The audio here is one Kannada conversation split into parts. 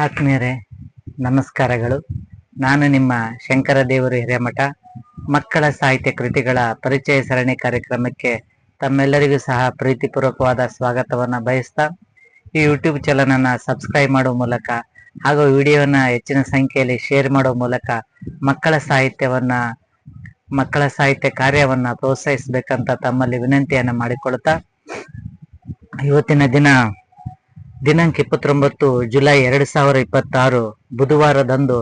ಆತ್ಮೀಯರೇ, ನಮಸ್ಕಾರಗಳು. ನಾನು ನಿಮ್ಮ ಶಂಕರದೇವರು ಹಿರೇಮಠ. ಮಕ್ಕಳ ಸಾಹಿತ್ಯ ಕೃತಿಗಳ ಪರಿಚಯ ಸರಣಿ ಕಾರ್ಯಕ್ರಮಕ್ಕೆ ತಮ್ಮೆಲ್ಲರಿಗೂ ಸಹ ಪ್ರೀತಿಪೂರ್ವಕವಾದ ಸ್ವಾಗತವನ್ನು ಬಯಸ್ತಾ, ಈ ಯೂಟ್ಯೂಬ್ ಚಾನಲನ್ನು ಸಬ್ಸ್ಕ್ರೈಬ್ ಮಾಡುವ ಮೂಲಕ ಹಾಗೂ ವಿಡಿಯೋನ ಹೆಚ್ಚಿನ ಸಂಖ್ಯೆಯಲ್ಲಿ ಶೇರ್ ಮಾಡುವ ಮೂಲಕ ಮಕ್ಕಳ ಸಾಹಿತ್ಯ ಕಾರ್ಯವನ್ನು ಪ್ರೋತ್ಸಾಹಿಸಬೇಕಂತ ತಮ್ಮಲ್ಲಿ ವಿನಂತಿಯನ್ನು ಮಾಡಿಕೊಳ್ತಾ, ಇವತ್ತಿನ ದಿನಾಂಕ 29 ಜುಲೈ 2026 ಬುಧವಾರದಂದು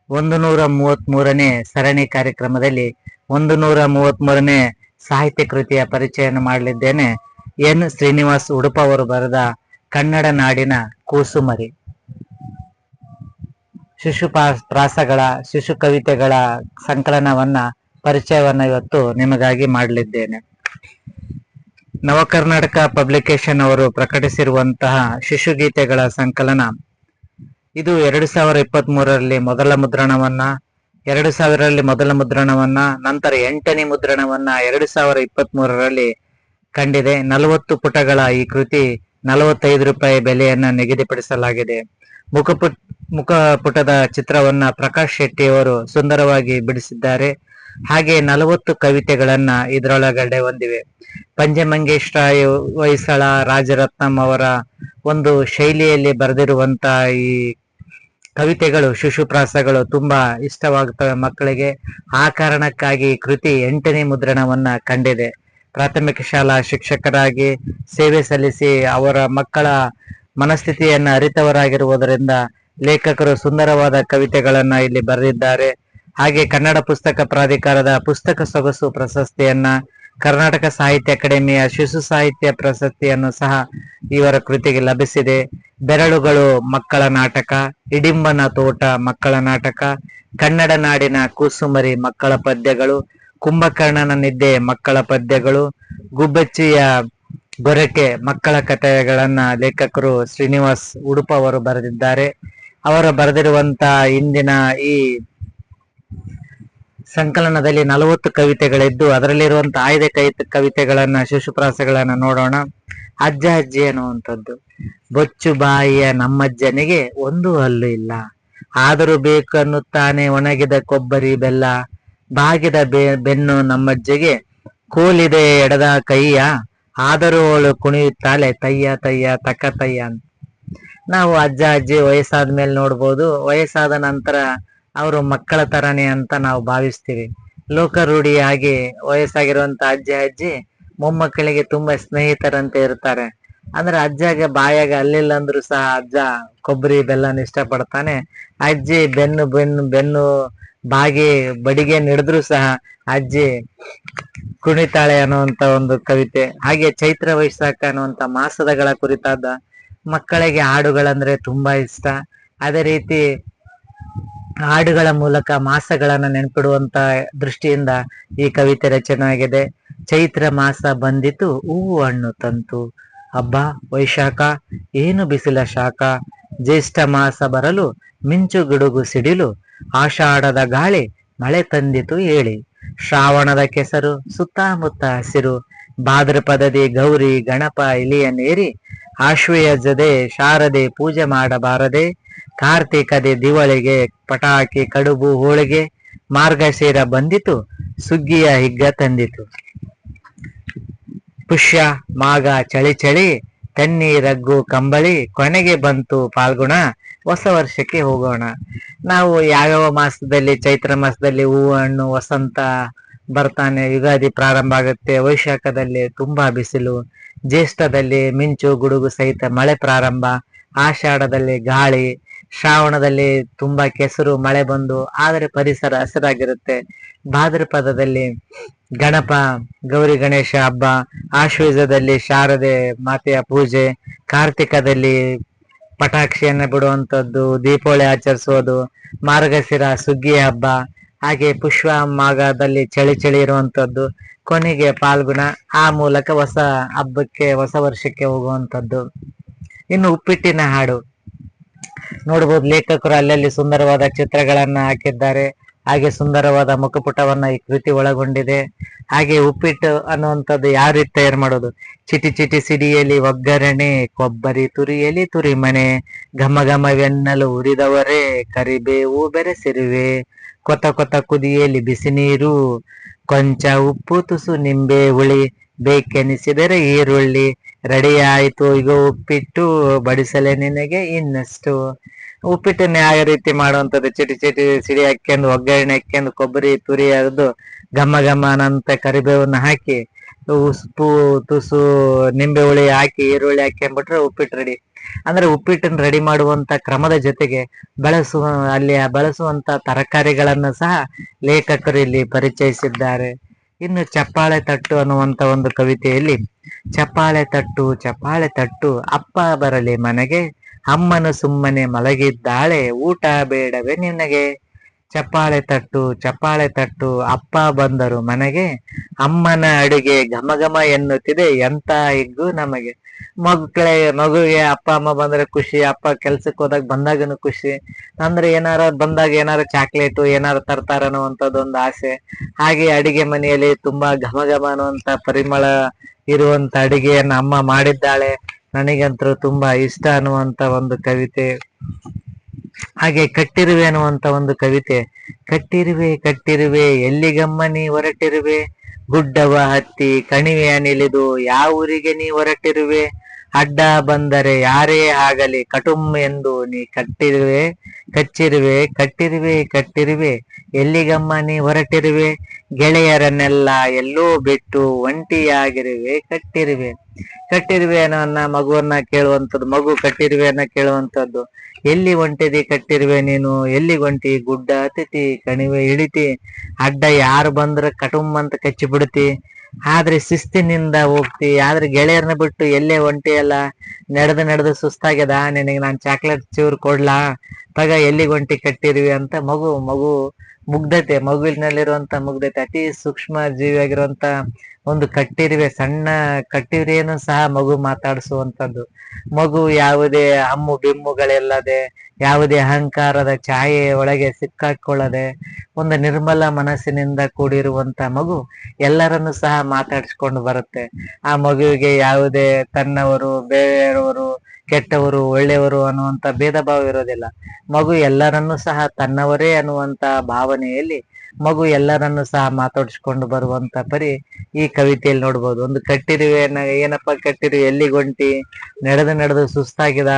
133ನೇ ಸರಣಿ ಕಾರ್ಯಕ್ರಮದಲ್ಲಿ 133ನೇ ಸಾಹಿತ್ಯ ಕೃತಿಯ ಪರಿಚಯವನ್ನು ಮಾಡಲಿದ್ದೇನೆ. ಎನ್ ಶ್ರೀನಿವಾಸ್ ಉಡುಪ ಅವರು ಬರೆದ ಕನ್ನಡ ನಾಡಿನ ಕೂಸುಮರಿ, ಶಿಶು ಕವಿತೆಗಳ ಸಂಕಲನವನ್ನ ಪರಿಚಯವನ್ನ ಇವತ್ತು ನಿಮಗಾಗಿ ಮಾಡಲಿದ್ದೇನೆ. ನವಕರ್ನಾಟಕ ಪಬ್ಲಿಕೇಶನ್ ಅವರು ಪ್ರಕಟಿಸಿರುವಂತಹ ಶಿಶು ಗೀತೆಗಳ ಸಂಕಲನ ಇದು 2023ರಲ್ಲಿ ಮೊದಲ ಮುದ್ರಣವನ್ನ, 2000ರಲ್ಲಿ ಮೊದಲ ಮುದ್ರಣವನ್ನ, ನಂತರ 8ನೇ ಮುದ್ರಣವನ್ನ 2023ರಲ್ಲಿ ಕಂಡಿದೆ. 40 ಪುಟಗಳ ಈ ಕೃತಿ 45 ರೂಪಾಯಿ ಬೆಲೆಯನ್ನ ನಿಗದಿಪಡಿಸಲಾಗಿದೆ. ಮುಖಪುಟದ ಚಿತ್ರವನ್ನ ಪ್ರಕಾಶ್ ಶೆಟ್ಟಿ ಅವರು ಸುಂದರವಾಗಿ ಬಿಡಿಸಿದ್ದಾರೆ. ಹಾಗೆ 40 ಕವಿತೆಗಳನ್ನ ಇದರೊಳಗಡೆ ಹೊಂದಿವೆ. ಪಂಚಮಂಗೇಶ್ರಾಯ ಹೊಯ್ಸಳ ರಾಜರತ್ನಂ ಅವರ ಒಂದು ಶೈಲಿಯಲ್ಲಿ ಬರೆದಿರುವಂತಹ ಈ ಕವಿತೆಗಳು, ಶಿಶುಪ್ರಾಸಗಳು ತುಂಬಾ ಇಷ್ಟವಾಗುತ್ತವೆ ಮಕ್ಕಳಿಗೆ. ಆ ಕಾರಣಕ್ಕಾಗಿ ಕೃತಿ 8ನೇ ಮುದ್ರಣವನ್ನ ಕಂಡಿದೆ. ಪ್ರಾಥಮಿಕ ಶಾಲಾ ಶಿಕ್ಷಕರಾಗಿ ಸೇವೆ ಸಲ್ಲಿಸಿ ಅವರ ಮಕ್ಕಳ ಮನಸ್ಥಿತಿಯನ್ನ ಅರಿತವರಾಗಿರುವುದರಿಂದ ಲೇಖಕರು ಸುಂದರವಾದ ಕವಿತೆಗಳನ್ನ ಇಲ್ಲಿ ಬರೆದಿದ್ದಾರೆ. ಹಾಗೆ ಕನ್ನಡ ಪುಸ್ತಕ ಪ್ರಾಧಿಕಾರದ ಪುಸ್ತಕ ಸೊಗಸು ಪ್ರಶಸ್ತಿಯನ್ನ, ಕರ್ನಾಟಕ ಸಾಹಿತ್ಯ ಅಕಾಡೆಮಿಯ ಶಿಶು ಸಾಹಿತ್ಯ ಪ್ರಶಸ್ತಿಯನ್ನು ಸಹ ಇವರ ಕೃತಿಗೆ ಲಭಿಸಿದೆ. ಬೆರಳುಗಳು ಮಕ್ಕಳ ನಾಟಕ, ಇಡಿಂಬನ ತೋಟ ಮಕ್ಕಳ ನಾಟಕ, ಕನ್ನಡ ನಾಡಿನ ಕೂಸುಮರಿ ಮಕ್ಕಳ ಪದ್ಯಗಳು, ಕುಂಭಕರ್ಣನ ನಿದ್ದೆ ಮಕ್ಕಳ ಪದ್ಯಗಳು, ಗುಬ್ಬಚ್ಚಿಯ ಗೊರಕೆ ಮಕ್ಕಳ ಕಥೆಗಳನ್ನ ಲೇಖಕರು ಶ್ರೀನಿವಾಸ್ ಉಡುಪ ಅವರು ಬರೆದಿದ್ದಾರೆ. ಅವರು ಬರೆದಿರುವಂತಹ ಇಂದಿನ ಈ ಸಂಕಲನದಲ್ಲಿ 40 ಕವಿತೆಗಳಿದ್ದು ಅದರಲ್ಲಿರುವಂತಹ ಆಯ್ದ ಕವಿತೆಗಳನ್ನ, ಶಿಶುಪ್ರಾಸಗಳನ್ನ ನೋಡೋಣ. ಅಜ್ಜ ಅಜ್ಜಿ ಅನ್ನುವಂಥದ್ದು. ಬೊಚ್ಚು ಬಾಯಿಯ ನಮ್ಮಜ್ಜನಿಗೆ ಒಂದು ಹಲ್ಲು ಇಲ್ಲ, ಆದರೂ ಬೇಕು ಅನ್ನುತ್ತಾನೆ ಒಣಗಿದ ಕೊಬ್ಬರಿ ಬೆಲ್ಲ. ಬಾಗಿದ ಬೆನ್ನು ನಮ್ಮಜ್ಜಿಗೆ, ಕೋಲಿದೆ ಎಡದ ಕೈಯ, ಆದರೂ ಅವಳು ಕುಣಿಯುತ್ತಾಳೆ ತಯ್ಯ ತಯ್ಯ ತಕ್ಕ ತಯ್ಯ ಅಂತ. ನಾವು ಅಜ್ಜ ಅಜ್ಜಿ ವಯಸ್ಸಾದ ಮೇಲೆ ನೋಡ್ಬೋದು. ವಯಸ್ಸಾದ ನಂತರ ಅವರು ಮಕ್ಕಳ ತರನೇ ಅಂತ ನಾವು ಭಾವಿಸ್ತೀವಿ. ಲೋಕರೂಢಿಯಾಗಿ ವಯಸ್ಸಾಗಿರುವಂತ ಅಜ್ಜ ಅಜ್ಜಿ ಮೊಮ್ಮಕ್ಕಳಿಗೆ ತುಂಬಾ ಸ್ನೇಹಿತರಂತೆ ಇರ್ತಾರೆ. ಅಂದ್ರೆ ಅಜ್ಜಗೆ ಬಾಯಾಗ ಅಲ್ಲಿಲ್ಲ ಅಂದ್ರೂ ಸಹ ಅಜ್ಜ ಕೊಬ್ಬರಿ ಬೆಲ್ಲನ ಇಷ್ಟಪಡ್ತಾನೆ. ಅಜ್ಜಿ ಬೆನ್ನು ಬಾಗಿ ಬಡಿಗೆ ನಡೆದ್ರು ಸಹ ಅಜ್ಜಿ ಕುಣಿತಾಳೆ ಅನ್ನುವಂತ ಒಂದು ಕವಿತೆ. ಹಾಗೆ ಚೈತ್ರ ವೈಶಾಖ ಅನ್ನುವಂತ ಮಾಸದಗಳ ಕುರಿತಾದ ಮಕ್ಕಳಿಗೆ ಹಾಡುಗಳಂದ್ರೆ ತುಂಬಾ ಇಷ್ಟ. ಅದೇ ರೀತಿ ಹಾಡುಗಳ ಮೂಲಕ ಮಾಸಗಳನ್ನ ನೆನಪಿಡುವಂತ ದೃಷ್ಟಿಯಿಂದ ಈ ಕವಿತೆ ರಚನೆ ಆಗಿದೆ. ಚೈತ್ರ ಮಾಸ ಬಂದಿತು ಹೂವು ಹಣ್ಣು ತಂತು, ಹಬ್ಬ ವೈಶಾಖ ಏನು ಬಿಸಿಲ ಶಾಖ. ಜ್ಯೇಷ್ಠ ಮಾಸ ಬರಲು ಮಿಂಚು ಗುಡುಗು ಸಿಡಿಲು, ಆಷಾಢದ ಗಾಳಿ ಮಳೆ ತಂದಿತು ಹೇಳಿ. ಶ್ರಾವಣದ ಕೆಸರು ಸುತ್ತಮುತ್ತ ಹಸಿರು, ಭಾದ್ರಪದದಿ ಗೌರಿ ಗಣಪ ಇಲಿಯನೇರಿ. ಆಶ್ವಯುಜದೆ ಶಾರದೆ ಪೂಜೆ ಮಾಡಬಾರದೆ, ಕಾರ್ತಿಕದೆ ದಿವಳಿಗೆ ಪಟಾಕಿ ಕಡುಬು ಹೋಳಿಗೆ. ಮಾರ್ಗಶಿರ ಬಂದಿತು ಸುಗ್ಗಿಯ ಹಿಗ್ಗ ತಂದಿತು, ಪುಷ್ಯ ಮಾಘ ಚಳಿ ಚಳಿ, ತನ್ನಿ ರಗ್ಗು ಕಂಬಳಿ. ಕೊನೆಗೆ ಬಂತು ಫಾಲ್ಗುಣ, ಹೊಸ ವರ್ಷಕ್ಕೆ ಹೋಗೋಣ. ನಾವು ಯಾವ್ಯಾವ ಮಾಸದಲ್ಲಿ, ಚೈತ್ರ ಮಾಸದಲ್ಲಿ ಹೂವು ಹಣ್ಣು ವಸಂತ ಬರ್ತಾನೆ, ಯುಗಾದಿ ಪ್ರಾರಂಭ ಆಗುತ್ತೆ. ವೈಶಾಖದಲ್ಲಿ ತುಂಬಾ ಬಿಸಿಲು, ಜ್ಯೇಷ್ಠದಲ್ಲಿ ಮಿಂಚು ಗುಡುಗು ಸಹಿತ ಮಳೆ ಪ್ರಾರಂಭ, ಆಷಾಢದಲ್ಲಿ ಗಾಳಿ, ಶ್ರಾವಣದಲ್ಲಿ ತುಂಬಾ ಕೆಸರು ಮಳೆ ಬಂದು ಆದರೆ ಪರಿಸರ ಹಸಿರಾಗಿರುತ್ತೆ. ಭಾದ್ರಪದದಲ್ಲಿ ಗಣಪ ಗೌರಿ ಗಣೇಶ ಹಬ್ಬ, ಆಶ್ವಯುಜದಲ್ಲಿ ಶಾರದೆ ಮಾತೆಯ ಪೂಜೆ, ಕಾರ್ತಿಕದಲ್ಲಿ ಪಟಾಕ್ಷಿಯನ್ನ ಬಿಡುವಂಥದ್ದು, ದೀಪಾವಳಿ ಆಚರಿಸೋದು, ಮಾರ್ಗಶಿರ ಸುಗ್ಗಿಯ ಹಬ್ಬ, ಹಾಗೆ ಪುಷ್ಪ ಮಾಘದಲ್ಲಿ ಚಳಿ ಚಳಿ ಇರುವಂತದ್ದು, ಕೊನೆಗೆ ಫಾಲ್ಗುಣ. ಆ ಮೂಲಕ ಹೊಸ ಹಬ್ಬಕ್ಕೆ ಹೊಸ ವರ್ಷಕ್ಕೆ ಹೋಗುವಂಥದ್ದು. ಇನ್ನು ಉಪ್ಪಿಟ್ಟಿನ ಹಾಡು ನೋಡ್ಬೋದು. ಲೇಖಕರು ಅಲ್ಲಲ್ಲಿ ಸುಂದರವಾದ ಚಿತ್ರಗಳನ್ನ ಹಾಕಿದ್ದಾರೆ. ಹಾಗೆ ಸುಂದರವಾದ ಮುಖಪುಟವನ್ನ ಈ ಕೃತಿ ಒಳಗೊಂಡಿದೆ. ಹಾಗೆ ಉಪ್ಪಿಟ್ಟು ಅನ್ನುವಂಥದ್ದು ಯಾವ ರೀತಿ ತಯಾರು ಮಾಡೋದು, ಚಿಟಿ ಚಿಟಿ ಸಿಡಿಯಲಿ ಒಗ್ಗರಣೆ, ಕೊಬ್ಬರಿ ತುರಿಯಲಿ ತುರಿಮಣೆ, ಘಮ ಘಮವೆನ್ನಲು ಉರಿದವರೇ, ಕರಿಬೇವು ಬೆರೆಸಿರುವೆ, ಕೊತ ಕೊತ ಕುದಿಯಲಿ ಬಿಸಿ ನೀರು, ಕೊಂಚ ಉಪ್ಪು ತುಸು ನಿಂಬೆ ಹುಳಿ, ಬೇಕೆನಿಸಿದರೆ ಈರುಳ್ಳಿ, ರೆಡಿ ಆಯ್ತು ಈಗ ಉಪ್ಪಿಟ್ಟು, ಬಡಿಸಲೆ ನಿನಗೆ ಇನ್ನಷ್ಟು. ಉಪ್ಪಿಟ್ಟನ್ನ ಯಾವ ರೀತಿ ಮಾಡುವಂಥದ್ದು, ಚಿಟಿ ಚಿಟಿ ಸಿಡಿ ಹಾಕ್ಯಂಡು ಒಗ್ಗರಣೆ ಹಾಕ್ಯಂಡು ಕೊಬ್ಬರಿ ತುರಿ ಅರ್ದು ಘಮ ಘಮ ಅನಂತ ಕರಿಬೇವನ್ನ ಹಾಕಿ ಉಪ್ಪು ತುಸು ನಿಂಬೆ ಹುಳಿ ಹಾಕಿ ಈರುಳ್ಳಿ ಹಾಕ್ಯಂಬಿಟ್ರೆ ಉಪ್ಪಿಟ್ಟು ರೆಡಿ. ಅಂದ್ರೆ ಉಪ್ಪಿಟ್ಟನ್ನು ರೆಡಿ ಮಾಡುವಂತ ಕ್ರಮದ ಜೊತೆಗೆ ಅಲ್ಲಿ ಬಳಸುವಂತ ತರಕಾರಿಗಳನ್ನು ಸಹ ಲೇಖಕರು ಇಲ್ಲಿ ಪರಿಚಯಿಸಿದ್ದಾರೆ. ಇನ್ನು ಚಪ್ಪಾಳೆ ತಟ್ಟು ಅನ್ನುವಂತ ಒಂದು ಕವಿತೆಯಲ್ಲಿ, ಚಪ್ಪಾಳೆ ತಟ್ಟು ಚಪ್ಪಾಳೆ ತಟ್ಟು ಅಪ್ಪ ಬರಲಿ ಮನೆಗೆ, ಅಮ್ಮನು ಸುಮ್ಮನೆ ಮಲಗಿದ್ದಾಳೆ ಊಟ ಬೇಡವೇ ನಿನಗೆ. ಚಪ್ಪಾಳೆ ತಟ್ಟು ಚಪ್ಪಾಳೆ ತಟ್ಟು ಅಪ್ಪ ಬಂದರು ಮನೆಗೆ, ಅಮ್ಮನ ಅಡುಗೆ ಘಮ ಘಮ ಎನ್ನುತ್ತಿದೆ ಎಂತ ಹಿಗ್ಗು ನಮಗೆ. ಮಗುವಿಗೆ ಅಪ್ಪ ಅಮ್ಮ ಬಂದ್ರೆ ಖುಷಿ, ಅಪ್ಪ ಕೆಲ್ಸಕ್ಕೆ ಹೋದಾಗ ಬಂದಾಗನು ಖುಷಿ. ಅಂದ್ರೆ ಏನಾರ ಬಂದಾಗ ಏನಾರ ಚಾಕ್ಲೇಟು ಏನಾರು ತರ್ತಾರ ಅನ್ನುವಂಥದ್ದು ಒಂದು ಆಸೆ. ಹಾಗೆ ಅಡಿಗೆ ಮನೆಯಲ್ಲಿ ತುಂಬಾ ಘಮ ಘಮ ಅನ್ನುವಂತ ಪರಿಮಳ ಇರುವಂತ ಅಡಿಗೆಯನ್ನ ಅಮ್ಮ ಮಾಡಿದ್ದಾಳೆ, ನನಗಂತೂ ತುಂಬಾ ಇಷ್ಟ ಅನ್ನುವಂತ ಒಂದು ಕವಿತೆ. ಹಾಗೆ ಕಟ್ಟಿರುವೆ ಅನ್ನುವಂತ ಒಂದು ಕವಿತೆ, ಕಟ್ಟಿರುವೆ ಕಟ್ಟಿರುವೆ ಎಲ್ಲಿಗಮ್ಮ ನೀ ಹೊರಟಿರುವೆ, ಗುಡ್ಡವ ಹತ್ತಿ ಕಣಿವೆಯ ನಿಲಿದು ಯಾವ ಊರಿಗೆ ನೀ ಹೊರಟಿರುವೆ, ಅಡ್ಡ ಬಂದರೆ ಯಾರೇ ಆಗಲಿ ಕಟುಂ ಎಂದು ನೀ ಕಟ್ಟಿರುವೆ ಕಚ್ಚಿರುವೆ, ಕಟ್ಟಿರುವೆ ಕಟ್ಟಿರುವೆ ಎಲ್ಲಿಗಮ್ಮ ನೀ ಹೊರಟಿರುವೆ, ಗೆಳೆಯರನ್ನೆಲ್ಲ ಎಲ್ಲೋ ಬಿಟ್ಟು ಒಂಟಿಯಾಗಿರುವೆ ಕಟ್ಟಿರುವೆ. ಕಟ್ಟಿರುವೆ ಅನ್ನೋ ಮಗುವನ್ನ ಕೇಳುವಂಥದ್ದು, ಮಗು ಕಟ್ಟಿರುವೆಯನ್ನ ಕೇಳುವಂಥದ್ದು, ಎಲ್ಲಿ ಹೊಂಟಿದಿ ಕಟ್ಟಿರುವೆ ನೀನು, ಎಲ್ಲಿ ಹೊಂಟಿ, ಗುಡ್ಡ ಹತ್ತಿತಿ ಕಣಿವೆ ಇಳಿತಿ, ಅಡ್ಡ ಯಾರು ಬಂದ್ರ ಕಟುಂಬ ಅಂತ ಕಚ್ಚಿ ಬಿಡ್ತಿ, ಆದ್ರೆ ಶಿಸ್ತಿನಿಂದ ಹೋಗ್ತಿ, ಆದ್ರೆ ಗೆಳೆಯರನ್ನ ಬಿಟ್ಟು ಎಲ್ಲೇ ಹೊಂಟಿ ಅಲ್ಲ, ನಡೆದು ಸುಸ್ತಾಗ್ಯದ, ನಿನಗೆ ನಾನು ಚಾಕ್ಲೇಟ್ ಚೂರು ಕೊಡ್ಲಾ, ತಗ ಎಲ್ಲಿ ಹೊಂಟಿ ಕಟ್ಟಿರುವೆ ಅಂತ ಮಗು ಮುಗ್ಧತೆ, ಮಗುವಿನಲ್ಲಿರುವಂತ ಮುಗ್ಧತೆ, ಅತಿ ಸೂಕ್ಷ್ಮ ಜೀವಿಯಾಗಿರುವಂತ ಒಂದು ಕಟ್ಟಿರುವೆ, ಸಣ್ಣ ಕಟ್ಟಿರುವೆಯನ್ನು ಸಹ ಮಗು ಮಾತಾಡಿಸುವಂತದ್ದು. ಮಗು ಯಾವುದೇ ಹಮ್ಮು ಬಿಮ್ಮುಗಳಿಲ್ಲದೆ, ಯಾವುದೇ ಅಹಂಕಾರದ ಛಾಯೆ ಒಳಗೆ ಸಿಕ್ಕಾಕೊಳ್ಳದೆ, ಒಂದು ನಿರ್ಮಲ ಮನಸ್ಸಿನಿಂದ ಕೂಡಿರುವಂತ ಮಗು ಎಲ್ಲರನ್ನು ಸಹ ಮಾತಾಡಿಸ್ಕೊಂಡು ಬರುತ್ತೆ. ಆ ಮಗುವಿಗೆ ಯಾವುದೇ ತನ್ನವರು ಬೇರೆಯವರು ಕೆಟ್ಟವರು ಒಳ್ಳೆಯವರು ಅನ್ನುವಂತ ಭೇದ ಭಾವ ಇರೋದಿಲ್ಲ. ಮಗು ಎಲ್ಲರನ್ನೂ ಸಹ ತನ್ನವರೇ ಅನ್ನುವಂತ ಭಾವನೆಯಲ್ಲಿ ಮಗು ಎಲ್ಲರನ್ನು ಸಹ ಮಾತಾಡಿಸ್ಕೊಂಡು ಬರುವಂತ ಪರಿ ಈ ಕವಿತೆಯಲ್ಲಿ ನೋಡ್ಬೋದು. ಒಂದು ಕಟ್ಟಿರುವೆಯನ್ನ, ಏನಪ್ಪ ಕಟ್ಟಿರುವೆ, ಎಲ್ಲಿಗೊಂಟಿ, ನಡೆದು ಸುಸ್ತಾಗಿದ,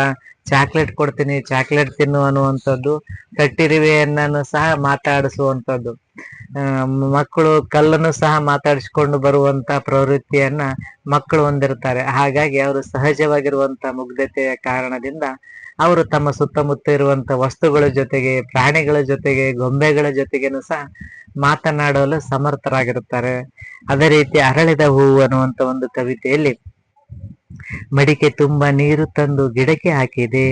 ಚಾಕ್ಲೇಟ್ ಕೊಡ್ತೀನಿ ಚಾಕ್ಲೇಟ್ ತಿನ್ನು ಅನ್ನುವಂಥದ್ದು, ಕಟ್ಟಿರುವೆಯನ್ನೂ ಸಹ ಮಾತಾಡಿಸುವಂಥದ್ದು. ಮಕ್ಕಳು ಕಲ್ಲನ್ನು ಸಹ ಮಾತಾಡಿಸ್ಕೊಂಡು ಬರುವಂತ ಪ್ರವೃತ್ತಿಯನ್ನ ಮಕ್ಕಳು ಹೊಂದಿರ್ತಾರೆ. ಹಾಗಾಗಿ ಅವರು ಸಹಜವಾಗಿರುವಂತ ಮುಗ್ಧತೆಯ ಕಾರಣದಿಂದ ಅವರು ತಮ್ಮ ಸುತ್ತಮುತ್ತ ಇರುವಂತ ವಸ್ತುಗಳ ಜೊತೆಗೆ, ಪ್ರಾಣಿಗಳ ಜೊತೆಗೆ, ಗೊಂಬೆಗಳ ಜೊತೆಗೇನು ಸಹ ಮಾತನಾಡಲು ಸಮರ್ಥರಾಗಿರುತ್ತಾರೆ. ಅದೇ ರೀತಿ ಅರಳಿದ ಹೂವು ಅನ್ನುವಂತ ಒಂದು ಕವಿತೆಯಲ್ಲಿ, ಮಡಿಕೆ ತುಂಬ ನೀರು ತಂದು ಗಿಡಕ್ಕೆ ಹಾಕಿದೆ,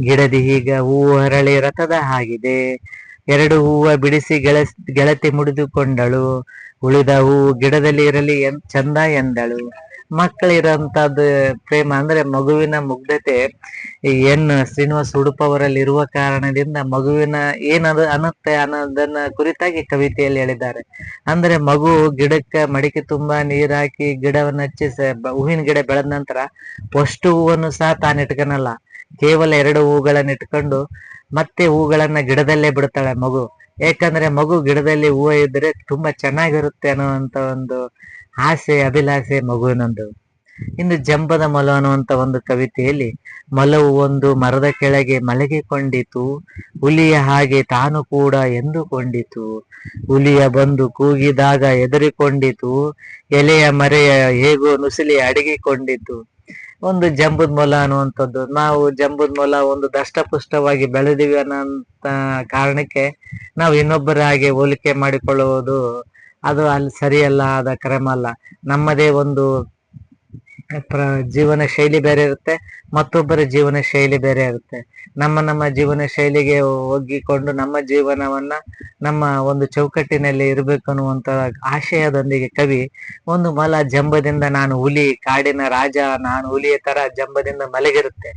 ಗಿಡದಿ ಈಗ ಹೂವು ಅರಳಿ ರಥದ ಆಗಿದೆ, ಎರಡು ಹೂವ ಬಿಡಿಸಿ ಗೆಳತಿ ಮುಡಿದುಕೊಂಡಳು, ಉಳಿದ ಹೂವು ಗಿಡದಲ್ಲಿ ಇರಲಿ ಚಂದ ಎಂದಳು. ಮಕ್ಕಳಿರೋಂಥದ್ದು ಪ್ರೇಮ ಅಂದ್ರೆ ಮಗುವಿನ ಮುಗ್ಧತೆ ಶ್ರೀನಿವಾಸ ಉಡುಪ ಅವರಲ್ಲಿ ಇರುವ ಕಾರಣದಿಂದ ಮಗುವಿನ ಏನದು ಅನ್ನತ್ತೆ ಅನ್ನೋದನ್ನ ಕುರಿತಾಗಿ ಕವಿತೆಯಲ್ಲಿ ಹೇಳಿದ್ದಾರೆ. ಅಂದ್ರೆ ಮಗು ಗಿಡಕ್ಕೆ ಮಡಿಕೆ ತುಂಬಾ ನೀರ್ ಹಾಕಿ ಗಿಡವನ್ನ ಹಚ್ಚಿ ಹೂವಿನ ಗಿಡ ಬೆಳೆದ ನಂತರ ಅಷ್ಟು ಹೂವನ್ನು ಸಹ ತಾನು ಇಟ್ಕೊನಲ್ಲ, ಕೇವಲ ಎರಡು ಹೂಗಳನ್ನ ಇಟ್ಕೊಂಡು ಮತ್ತೆ ಹೂಗಳನ್ನ ಗಿಡದಲ್ಲೇ ಬಿಡ್ತಾಳೆ ಮಗು. ಯಾಕಂದ್ರೆ ಮಗು ಗಿಡದಲ್ಲಿ ಹೂವು ಇದ್ರೆ ತುಂಬಾ ಚೆನ್ನಾಗಿರುತ್ತೆ ಅನ್ನುವಂತ ಒಂದು ಆಸೆ ಅಭಿಲಾಷೆ ಮಗುವಿನೊಂದು. ಇನ್ನು ಜಂಬದ ಮೊಲ ಅನ್ನುವಂತ ಒಂದು ಕವಿತೆಯಲ್ಲಿ, ಮೊಲವು ಒಂದು ಮರದ ಕೆಳಗೆ ಮಲಗಿಕೊಂಡಿತು, ಹುಲಿಯ ಹಾಗೆ ತಾನು ಕೂಡ ಎಂದುಕೊಂಡಿತು, ಹುಲಿಯ ಬಂದು ಕೂಗಿದಾಗ ಎದುರಿಕೊಂಡಿತು, ಎಲೆಯ ಮರೆಯ ಹೇಗೋ ನುಸಿಲಿ ಅಡಗಿಕೊಂಡಿತು. ಒಂದು ಜಂಬುದ ಮೊಲ ಅನ್ನುವಂಥದ್ದು, ನಾವು ಜಂಬುದ ಮೊಲ ಒಂದು ದಷ್ಟಪುಷ್ಟವಾಗಿ ಬೆಳೆದಿವಿ ಅನ್ನೋಂತ ಕಾರಣಕ್ಕೆ ನಾವು ಇನ್ನೊಬ್ಬರ ಹಾಗೆ ಹೋಲಿಕೆ ಮಾಡಿಕೊಳ್ಳುವುದು ಅದು ಅಲ್ಲಿ ಸರಿಯಲ್ಲ, ಆದ ಕ್ರಮ ಅಲ್ಲ. ನಮ್ಮದೇ ಒಂದು ಜೀವನ ಶೈಲಿ ಬೇರೆ ಇರುತ್ತೆ, ಮತ್ತೊಬ್ಬರ ಜೀವನ ಶೈಲಿ ಬೇರೆ ಇರುತ್ತೆ. ನಮ್ಮ ಜೀವನ ಶೈಲಿಗೆ ಒಗ್ಗಿಕೊಂಡು ನಮ್ಮ ಜೀವನವನ್ನ ನಮ್ಮ ಒಂದು ಚೌಕಟ್ಟಿನಲ್ಲಿ ಇರಬೇಕು ಅನ್ನುವಂತ ಆಶಯದೊಂದಿಗೆ ಕವಿ ಒಂದು ಮೊಲ ಜಂಬದಿಂದ ನಾನು ಹುಲಿ, ಕಾಡಿನ ರಾಜ ನಾನು ಹುಲಿಯ ತರ ಜಂಬದಿಂದ ಮಲಗಿರುತ್ತೆ.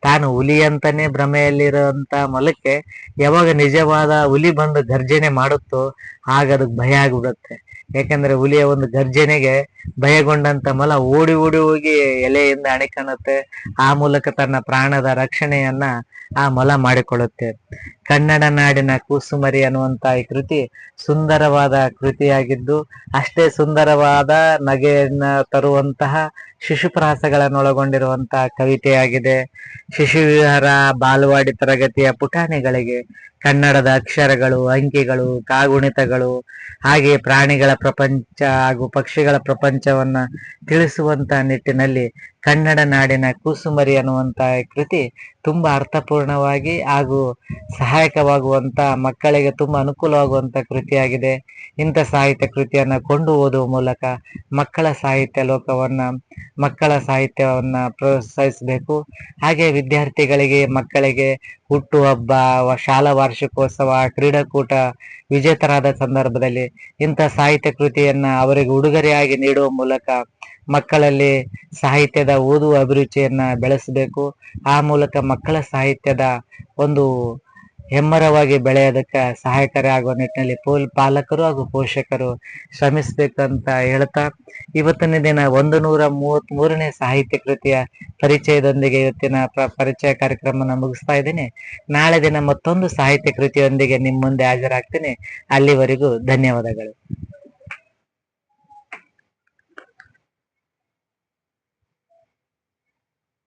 ತಾನು ಹುಲಿ ಅಂತಾನೆ ಭ್ರಮೆಯಲ್ಲಿರುವಂತ ಮೊಲಕ್ಕೆ ಯಾವಾಗ ನಿಜವಾದ ಹುಲಿ ಬಂದು ಗರ್ಜನೆ ಮಾಡುತ್ತೋ ಆಗ ಅದಕ್ಕೆ ಭಯ ಆಗ್ಬಿಡುತ್ತೆ. ಯಾಕಂದ್ರೆ ಹುಲಿಯ ಒಂದು ಗರ್ಜನೆಗೆ ಭಯಗೊಂಡಂತ ಮೊಲ ಓಡಿ ಓಡಿ ಹೋಗಿ ಎಲೆಯಿಂದ ಅಣಿಕಣುತ್ತೆ. ಆ ಮೂಲಕ ತನ್ನ ಪ್ರಾಣದ ರಕ್ಷಣೆಯನ್ನ ಆ ಮೊಲ ಮಾಡಿಕೊಳ್ಳುತ್ತೆ. ಕನ್ನಡ ನಾಡಿನ ಕೂಸುಮರಿ ಅನ್ನುವಂತ ಈ ಕೃತಿ ಸುಂದರವಾದ ಕೃತಿಯಾಗಿದ್ದು, ಅಷ್ಟೇ ಸುಂದರವಾದ ನಗೆಯನ್ನ ತರುವಂತಹ ಶಿಶುಪ್ರಾಸಗಳನ್ನೊಳಗೊಂಡಿರುವಂತಹ ಕವಿತೆಯಾಗಿದೆ. ಶಿಶುವಿಹಾರ ಬಾಲವಾಡಿ ತರಗತಿಯ ಪುಟಾಣಿಗಳಿಗೆ ಕನ್ನಡದ ಅಕ್ಷರಗಳು, ಅಂಕಿಗಳು, ಕಾಗುಣಿತಗಳು, ಹಾಗೆ ಪ್ರಾಣಿಗಳ ಪ್ರಪಂಚ ಹಾಗೂ ಪಕ್ಷಿಗಳ ಪ್ರಪಂಚವನ್ನ ತಿಳಿಸುವಂತ ನಿಟ್ಟಿನಲ್ಲಿ ಕನ್ನಡ ನಾಡಿನ ಕೂಸುಮರಿ ಅನ್ನುವಂತ ಕೃತಿ ತುಂಬಾ ಅರ್ಥಪೂರ್ಣವಾಗಿ ಹಾಗೂ ಸಹಾಯಕವಾಗುವಂತ, ಮಕ್ಕಳಿಗೆ ತುಂಬಾ ಅನುಕೂಲವಾಗುವಂತ ಕೃತಿಯಾಗಿದೆ. ಇಂಥ ಸಾಹಿತ್ಯ ಕೃತಿಯನ್ನ ಕೊಂಡು ಓದುವ ಮೂಲಕ ಮಕ್ಕಳ ಸಾಹಿತ್ಯ ಲೋಕವನ್ನ, ಮಕ್ಕಳ ಸಾಹಿತ್ಯವನ್ನ ಪ್ರೋತ್ಸಾಹಿಸಬೇಕು. ಹಾಗೆ ವಿದ್ಯಾರ್ಥಿಗಳಿಗೆ, ಮಕ್ಕಳಿಗೆ ಹುಟ್ಟುಹಬ್ಬ, ಶಾಲಾ ವಾರ್ಷಿಕೋತ್ಸವ, ಕ್ರೀಡಾಕೂಟ ವಿಜೇತರಾದ ಸಂದರ್ಭದಲ್ಲಿ ಇಂಥ ಸಾಹಿತ್ಯ ಕೃತಿಯನ್ನ ಅವರಿಗೆ ಉಡುಗೊರೆಯಾಗಿ ನೀಡುವ ಮೂಲಕ ಮಕ್ಕಳಲ್ಲಿ ಸಾಹಿತ್ಯದ ಓದುವ ಅಭಿರುಚಿಯನ್ನ ಬೆಳೆಸಬೇಕು. ಆ ಮೂಲಕ ಮಕ್ಕಳ ಸಾಹಿತ್ಯದ ಒಂದು ಹೆಮ್ಮರವಾಗಿ ಬೆಳೆಯೋದಕ್ಕೆ ಸಹಾಯಕಾರಿ ಆಗುವ ನಿಟ್ಟಿನಲ್ಲಿ ಪಾಲಕರು ಹಾಗೂ ಪೋಷಕರು ಶ್ರಮಿಸ್ಬೇಕಂತ ಹೇಳ್ತಾ, ಇವತ್ತಿನ ದಿನ 133ನೇ ಸಾಹಿತ್ಯ ಕೃತಿಯ ಪರಿಚಯದೊಂದಿಗೆ ಇವತ್ತಿನ ಪರಿಚಯ ಕಾರ್ಯಕ್ರಮನ ಮುಗಿಸ್ತಾ ಇದ್ದೀನಿ. ನಾಳೆ ದಿನ ಮತ್ತೊಂದು ಸಾಹಿತ್ಯ ಕೃತಿಯೊಂದಿಗೆ ನಿಮ್ಮ ಮುಂದೆ ಹಾಜರಾಗ್ತೀನಿ. ಅಲ್ಲಿವರೆಗೂ ಧನ್ಯವಾದಗಳು.